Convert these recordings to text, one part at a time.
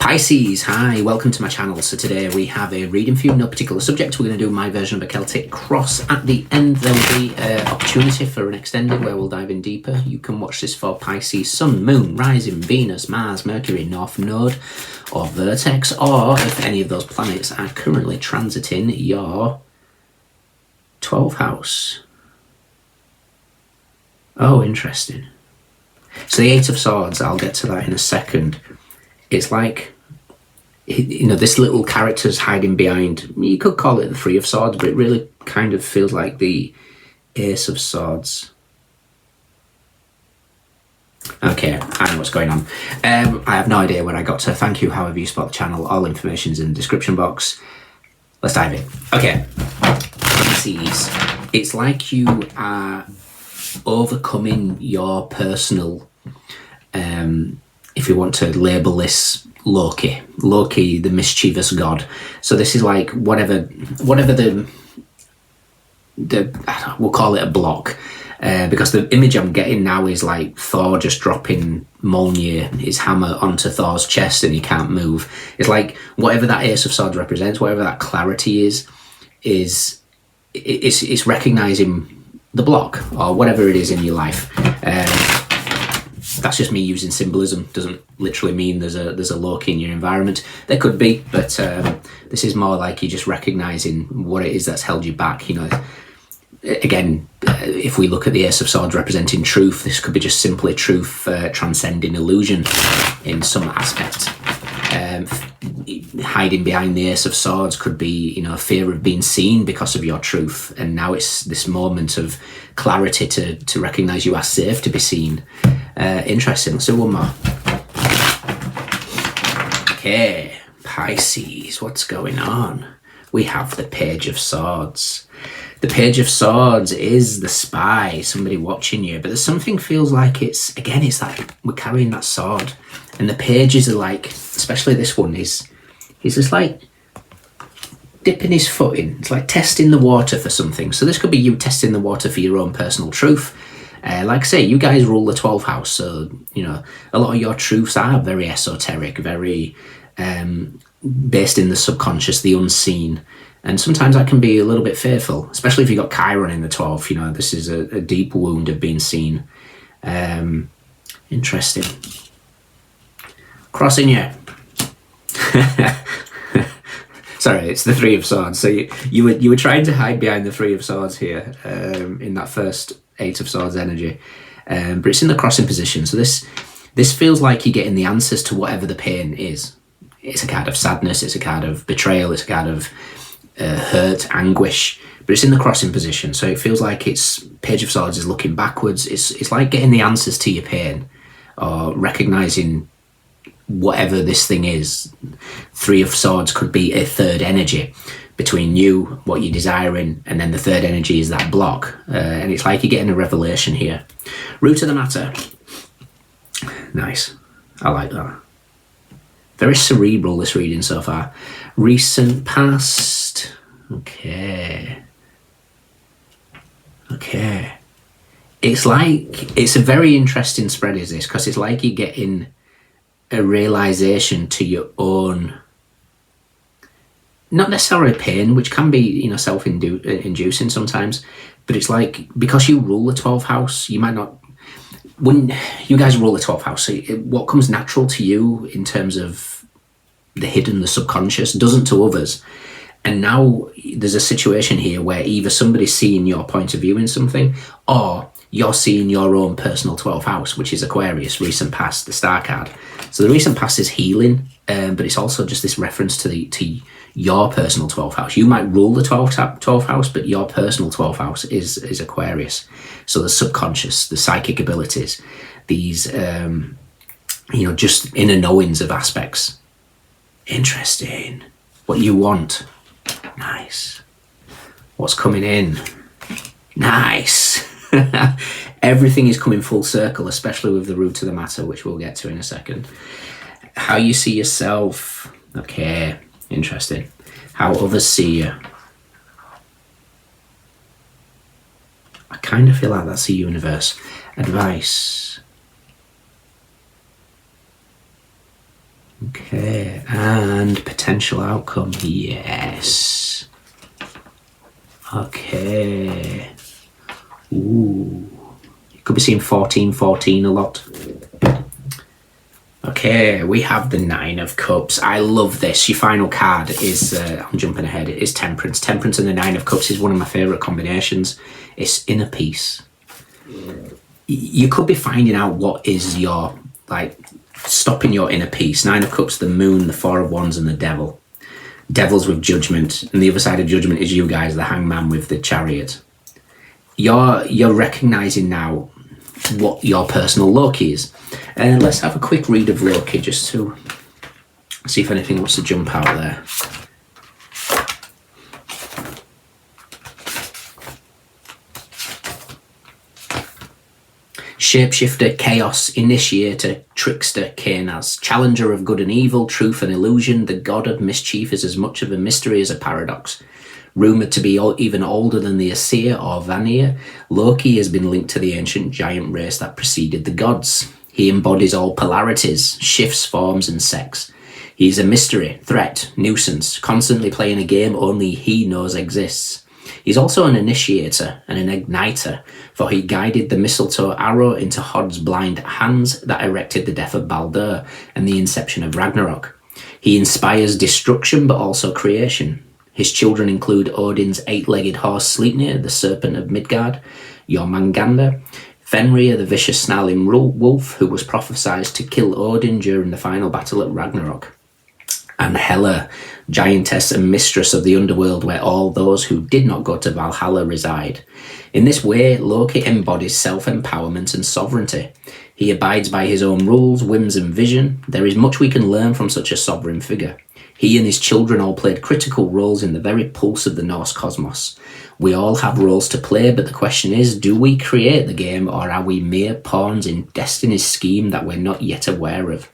Pisces, hi, welcome to my channel. So today we have a reading for you, no particular subject. We're going to do my version of a Celtic cross. At the end there will be an opportunity for an extended where we'll dive in deeper. You can watch this for Pisces, Sun, Moon, Rising, Venus, Mars, Mercury, North Node or Vertex, or if any of those planets are currently transiting your 12th house. Oh, interesting. So the Eight of Swords, I'll get to that in a second. It's like, you know, this little character's hiding behind, you could call it the Three of Swords, but it really kind of feels like the Ace of Swords. Okay, I know what's going on. I have no idea where I got to. Thank you, however you spot the channel. All information's in the description box. Let's dive in. Okay, Pisces. It's like you are overcoming your personal, if you want to label this, Loki, the mischievous god. So this is like whatever the we'll call it a block, because the image I'm getting now is like Thor just dropping Mjolnir, his hammer, onto Thor's chest and he can't move. It's like whatever that Ace of Swords represents, whatever that clarity is it's recognizing the block or whatever it is in your life. That's just me using symbolism. Doesn't literally mean there's a Loki in your environment. There could be, but this is more like you just recognizing what it is that's held you back. You know, again, if we look at the Ace of Swords representing truth, this could be just simply truth transcending illusion in some aspect. Hiding behind the Ace of Swords could be, you know, a fear of being seen because of your truth, and now it's this moment of clarity to recognize you are safe to be seen. Interesting. Let's do one more. Okay, Pisces, what's going on? We have the Page of Swords. The Page of Swords is the spy, somebody watching you, but there's something feels like it's like we're carrying that sword, and the pages are like, especially this one, he's just like dipping his foot in. It's like testing the water for something. So this could be you testing the water for your own personal truth. Like I say, you guys rule the 12th house, so, you know, a lot of your truths are very esoteric, very based in the subconscious, the unseen. And sometimes that can be a little bit fearful, especially if you've got Chiron in the 12th. You know, this is a deep wound of being seen. Interesting. Crossing you. Sorry, it's the Three of Swords. So you were trying to hide behind the Three of Swords here in that first Eight of Swords energy, but it's in the crossing position. So this feels like you're getting the answers to whatever the pain is. It's a card of sadness. It's a card of betrayal. It's a card of hurt, anguish, but it's in the crossing position. So it feels like it's Page of Swords is looking backwards. It's like getting the answers to your pain, or recognizing whatever this thing is. Three of Swords could be a third energy between you, what you're desiring, and then the third energy is that block. And it's like you're getting a revelation here. Root of the matter. Nice. I like that. Very cerebral, this reading so far. Recent past. Okay. It's like, it's a very interesting spread, is this, because it's like you're getting a realization to your own, not necessarily pain, which can be, you know, self-inducing sometimes, but it's like, because you rule the 12th house, you might not, when you guys rule the 12th house, so what comes natural to you in terms of the hidden, the subconscious, doesn't to others. And now there's a situation here where either somebody's seeing your point of view in something, or you're seeing your own personal 12th house, which is Aquarius, recent past, the star card. So the recent past is healing, but it's also just this reference to your personal 12th house. You might rule the 12th house, but your personal 12th house is Aquarius. So the subconscious, the psychic abilities, these, you know, just inner knowings of aspects. Interesting. What you want. Nice. What's coming in? Nice. Everything is coming full circle, especially with the root of the matter, which we'll get to in a second. How you see yourself. Okay, interesting. How others see you. I kind of feel like that's the universe. Advice. Okay, and potential outcome, yes. Okay. Ooh. You could be seeing 1414 a lot. Okay, we have the Nine of Cups. I love this. Your final card is, I'm jumping ahead, it is Temperance. Temperance and the Nine of Cups is one of my favourite combinations. It's inner peace. You could be finding out what is your, like, stopping your inner peace. Nine of Cups, the Moon, the Four of Wands, and the Devil. Devil's with Judgment, and the other side of Judgment is you guys, the Hangman with the Chariot. You're recognising now what your personal Loki is. And let's have a quick read of Loki just to see if anything wants to jump out there. Shapeshifter, chaos, initiator, trickster, Canas, challenger of good and evil, truth and illusion, the god of mischief is as much of a mystery as a paradox. Rumoured to be even older than the Aesir or Vanir, Loki has been linked to the ancient giant race that preceded the gods. He embodies all polarities, shifts, forms and sex. He is a mystery, threat, nuisance, constantly playing a game only he knows exists. He's also an initiator and an igniter, for he guided the mistletoe arrow into Hod's blind hands that erected the death of Baldur and the inception of Ragnarok. He inspires destruction but also creation. His children include Odin's eight-legged horse Sleipnir, the serpent of Midgard, Jormungandr, Fenrir, the vicious snarling wolf who was prophesied to kill Odin during the final battle at Ragnarok, and Hela, giantess and mistress of the underworld where all those who did not go to Valhalla reside. In this way, Loki embodies self-empowerment and sovereignty. He abides by his own rules, whims and vision. There is much we can learn from such a sovereign figure. He and his children all played critical roles in the very pulse of the Norse cosmos. We all have roles to play, but the question is, do we create the game or are we mere pawns in destiny's scheme that we're not yet aware of?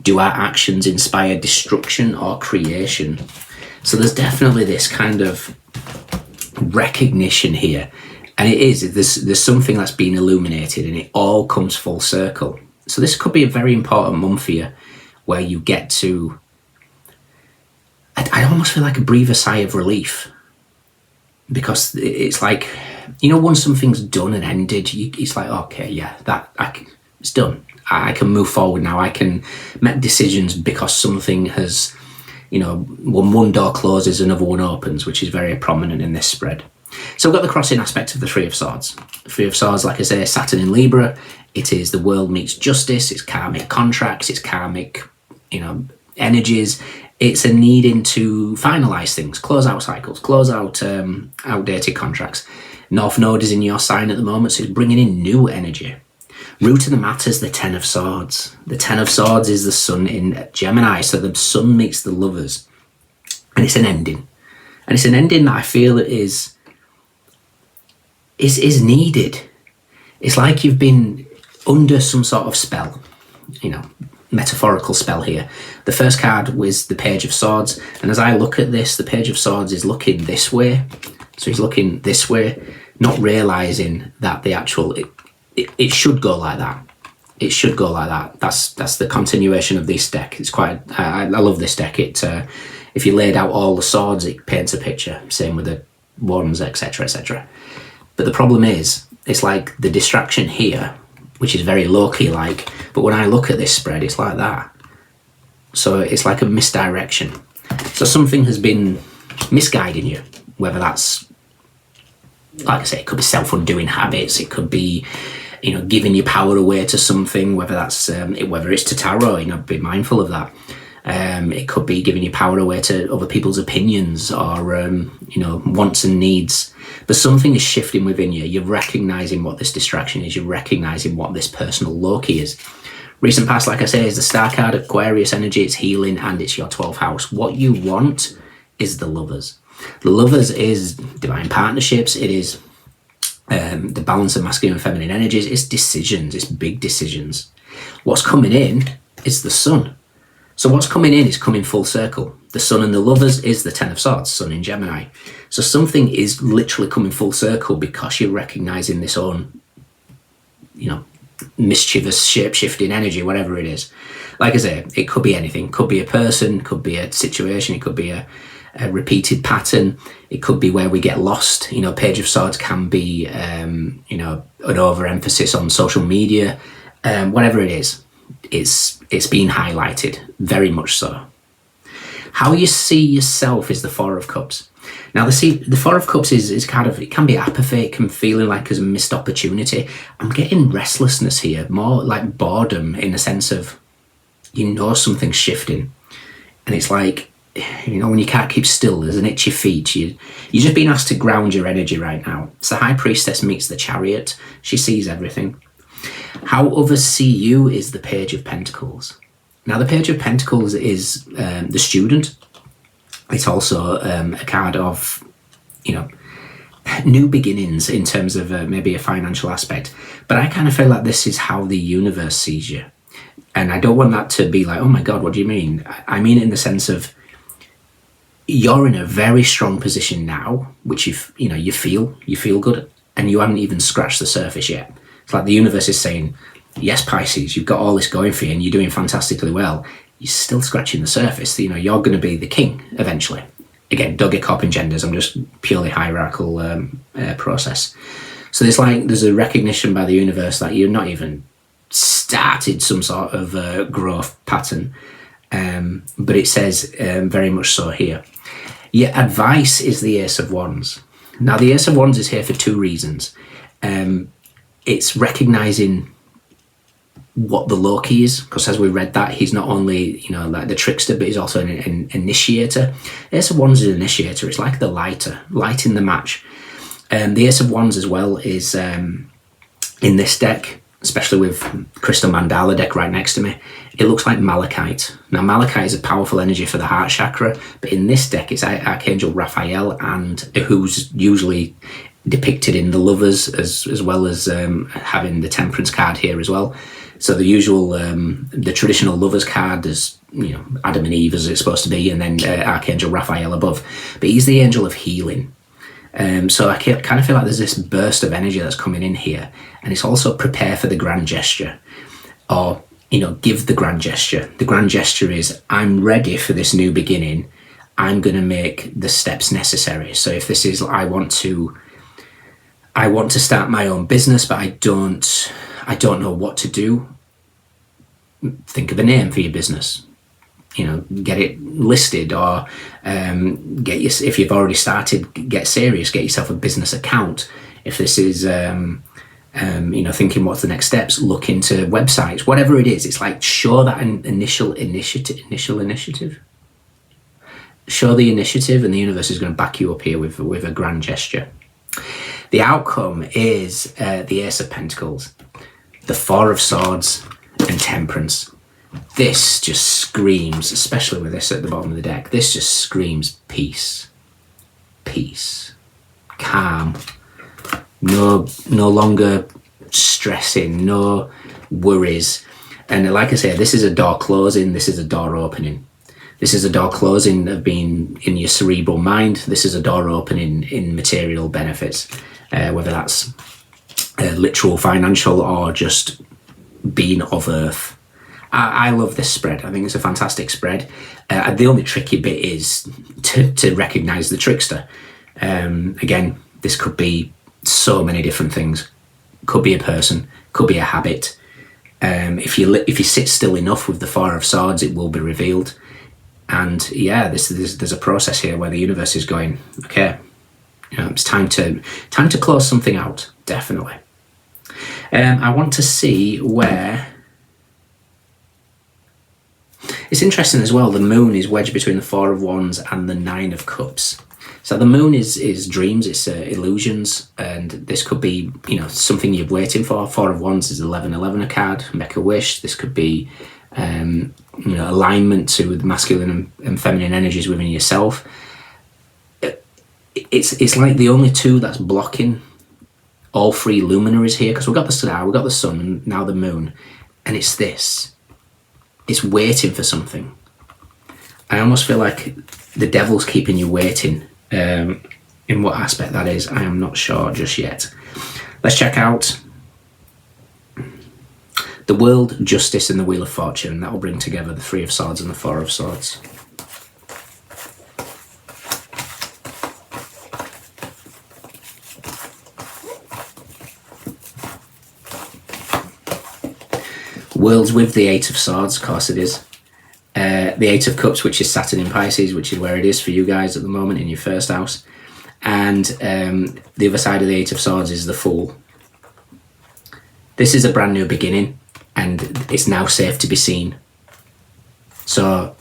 Do our actions inspire destruction or creation? So there's definitely this kind of recognition here. And it is, there's something that's been illuminated and it all comes full circle. So this could be a very important month for you where you get to, I almost feel like a breathe a sigh of relief, because it's like, once something's done and ended, it's like, okay, yeah, it's done. I can move forward now. I can make decisions because something has, when one door closes, another one opens, which is very prominent in this spread. So we've got the crossing aspect of the Three of Swords. The Three of Swords, like I say, Saturn in Libra. It is the world meets justice. It's karmic contracts. It's karmic, energies. It's a needing to finalise things, close out cycles, close out outdated contracts. North Node is in your sign at the moment, so it's bringing in new energy. Root of the matter is the Ten of Swords. The Ten of Swords is the sun in Gemini, so the sun meets the lovers. And it's an ending. And it's an ending that I feel is needed. It's like you've been under some sort of spell, metaphorical spell here. The first card was the Page of Swords, and as I look at this, the Page of Swords is looking this way. So he's looking this way, not realising that the actual, it should go like that. It should go like that. That's the continuation of this deck. It's quite, I love this deck. It, if you laid out all the swords, it paints a picture. Same with the wands, etc., etc. But the problem is, it's like the distraction here, which is very Loki-like, but when I look at this spread, it's like that. So it's like a misdirection. So something has been misguiding you, whether that's, like I say, it could be self-undoing habits, it could be, giving your power away to something, whether that's, whether it's to tarot, be mindful of that. It could be giving your power away to other people's opinions or, wants and needs. But something is shifting within you. You're recognising what this distraction is. You're recognising what this personal Loki is. Recent past, like I say, is the Star card, Aquarius energy. It's healing and it's your 12th house. What you want is the Lovers. The Lovers is divine partnerships. It is the balance of masculine and feminine energies. It's decisions. It's big decisions. What's coming in is the Sun. So what's coming in is coming full circle. The Sun and the Lovers is the Ten of Swords, Sun in Gemini. So something is literally coming full circle because you're recognising this own, mischievous, shape-shifting energy, whatever it is. like I say, it could be anything. Could be a person, could be a situation, it could be a repeated pattern. It could be where we get lost. You know, Page of Swords can be, you know, an overemphasis on social media. Whatever it is, it's being highlighted, very much so. How you see yourself is the Four of Cups. Now, the Four of Cups is kind of, it can be apathy, it can feel like there's a missed opportunity. I'm getting restlessness here, more like boredom, in the sense of, you know, something's shifting. And it's like, you know, when you can't keep still, there's an itchy feet. You're just being asked to ground your energy right now. It's the High Priestess meets the Chariot. She sees everything. How others see you is the Page of Pentacles. Now, the Page of Pentacles is the student. It's also a card of, you know, new beginnings in terms of maybe a financial aspect. But I kind of feel like this is how the universe sees you. And I don't want that to be like, oh my God, what do you mean? I mean it in the sense of, you're in a very strong position now, which you feel good, and you haven't even scratched the surface yet. It's like the universe is saying, yes, Pisces, you've got all this going for you and you're doing fantastically well. You're still scratching the surface. You know, you're going to be the king eventually. Again, don't get caught up in genders. I'm just purely hierarchical process. So there's a recognition by the universe that you're not even started some sort of growth pattern. But it says very much so here. Your advice is the Ace of Wands. Now, the Ace of Wands is here for two reasons. It's recognizing what the Loki is, because as we read that, he's not only, you know, like the trickster, but he's also an initiator. Ace of Wands is an initiator. It's like the light in the match. The Ace of Wands as well is in this deck, especially with Crystal Mandala deck right next to me, it looks like malachite. Now, malachite is a powerful energy for the heart chakra, but in this deck, it's Archangel Raphael, and who's usually depicted in the Lovers, as well as having the Temperance card here as well. So the usual, the traditional Lovers card is, you know, Adam and Eve as it's supposed to be, and then Archangel Raphael above. But he's the angel of healing. So I kind of feel like there's this burst of energy that's coming in here, and it's also prepare for the grand gesture, or, you know, give the grand gesture. The grand gesture is, I'm ready for this new beginning. I'm going to make the steps necessary. So if this is, I want to start my own business, but I don't know what to do. Think of a name for your business. You know, get it listed, or if you've already started, get serious, get yourself a business account. If this is, you know, thinking what's the next steps, look into websites, whatever it is. It's like, show that initial initiative. Show the initiative, and the universe is going to back you up here with a grand gesture. The outcome is the Ace of Pentacles, the Four of Swords, and Temperance. This just screams, especially with this at the bottom of the deck, this just screams peace, calm, no longer stressing, no worries. And like I say, this is a door closing, this is a door opening. This is a door closing of being in your cerebral mind. This is a door opening in material benefits, whether that's literal, financial, or just being of earth. I love this spread. I think it's a fantastic spread. The only tricky bit is to recognize the trickster. Again, this could be so many different things. Could be a person, could be a habit. If you sit still enough with the Four of Swords, it will be revealed. And yeah, there's a process here where the universe is going, okay, you know, it's time to close something out, definitely. I want to see where. It's interesting as well, the moon is wedged between the Four of Wands and the Nine of Cups. So the moon is dreams, it's illusions, and this could be, you know, something you're waiting for. Four of Wands is 1111 a card, make a wish. This could be, you know, alignment to the masculine and feminine energies within yourself. It's like the only two that's blocking all three luminaries here, because we've got the star, we've got the sun, and now the moon, and it's this. It's waiting for something. I almost feel like the devil's keeping you waiting. In what aspect that is, I am not sure just yet. Let's check out The World, Justice, and the Wheel of Fortune. That will bring together the Three of Swords and the Four of Swords. World's with the Eight of Swords, of course it is. The Eight of Cups, which is Saturn in Pisces, which is where it is for you guys at the moment in your first house. And the other side of the Eight of Swords is the Fool. This is a brand new beginning, and it's now safe to be seen. So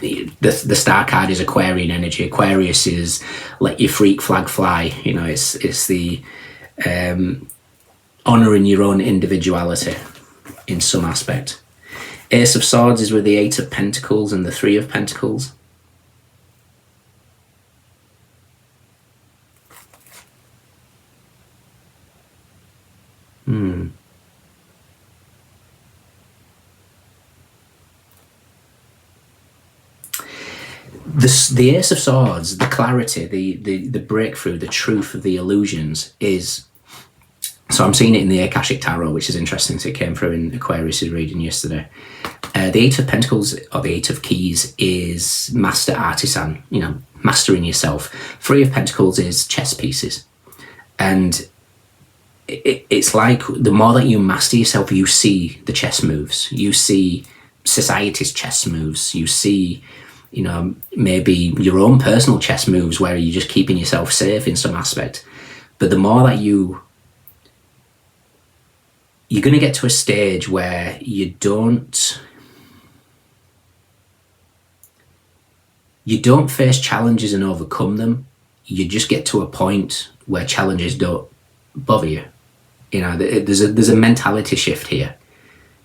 the star card is Aquarian energy. Aquarius is let your freak flag fly. You know, it's the honouring your own individuality in some aspect. Ace of Swords is with the Eight of Pentacles and the Three of Pentacles. The Ace of Swords, the clarity, the breakthrough, the truth of the illusions is... So I'm seeing it in the Akashic Tarot, which is interesting. So it came through in Aquarius' reading yesterday. The Eight of Pentacles, or the Eight of Keys, is master artisan, you know, mastering yourself. Three of Pentacles is chess pieces. And it's like the more that you master yourself, you see the chess moves. You see society's chess moves. You see, you know, maybe your own personal chess moves where you're just keeping yourself safe in some aspect. But the more that you're going to get to a stage where you don't face challenges and overcome them. You just get to a point where challenges don't bother you. You know, there's a mentality shift here.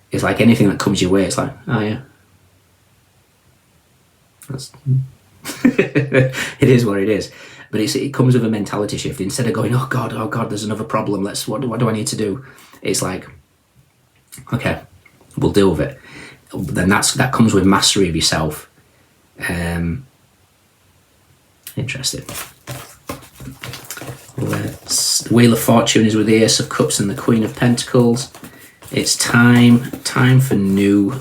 It's like anything that comes your way, it's like, oh yeah, that's it is what it is. But it comes with a mentality shift. Instead of going, oh God, there's another problem. What do I need to do? It's like, okay, we'll deal with it. Then that comes with mastery of yourself. Interesting. The Wheel of Fortune is with the Ace of Cups and the Queen of Pentacles. It's time for new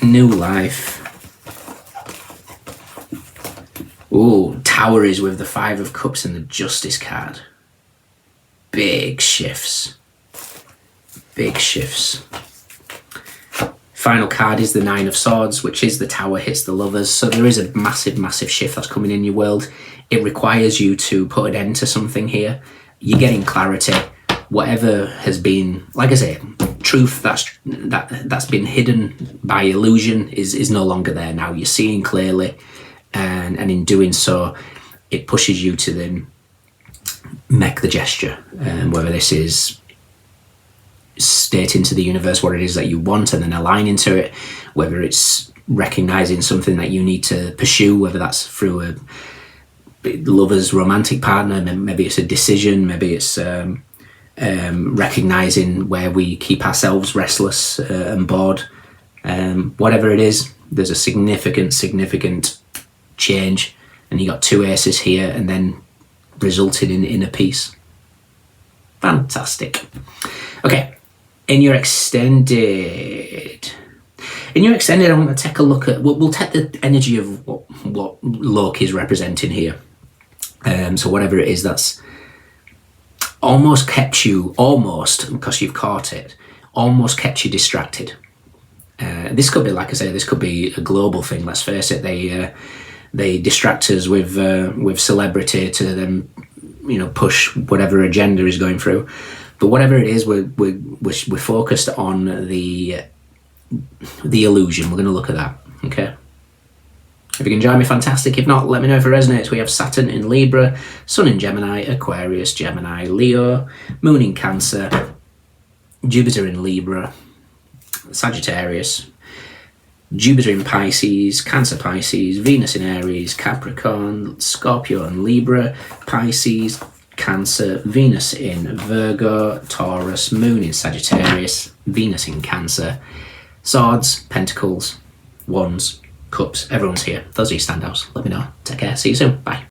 life. Oh, Tower is with the Five of Cups and the Justice card. Big shifts. Big shifts. Final card is the Nine of Swords, which is the Tower hits the Lovers. So there is a massive shift that's coming in your world. It requires you to put an end to something here. You're getting clarity. Whatever has been, like I say, truth that's been hidden by illusion is no longer there now. You're seeing clearly, and in doing so, it pushes you to then make the gesture. Whether this is stating to the universe what it is that you want and then aligning to it, whether it's recognizing something that you need to pursue, whether that's through a lover's romantic partner, maybe it's a decision, maybe it's recognizing where we keep ourselves restless and bored. Whatever it is, there's a significant change, and you got two aces here and then resulted in inner peace. Fantastic. Okay, in your extended, I want to take a look at, we'll take the energy of what Loki is representing here. So whatever it is that's almost kept you, because you've caught it, almost kept you distracted. This could be, like I say, this could be a global thing. Let's face it. They distract us with celebrity to then, you know, push whatever agenda is going through. But whatever it is, we're focused on the illusion. We're going to look at that. Okay. If you can join me, fantastic. If not, let me know if it resonates. We have Saturn in Libra, Sun in Gemini, Aquarius, Gemini, Leo, Moon in Cancer, Jupiter in Libra, Sagittarius, Jupiter in Pisces, Cancer Pisces, Venus in Aries, Capricorn, Scorpio and Libra, Pisces, Cancer, Venus in Virgo, Taurus, Moon in Sagittarius, Venus in Cancer, Swords, Pentacles, Wands, Cups. Everyone's here. Those are your standouts. Let me know. Take care. See you soon. Bye.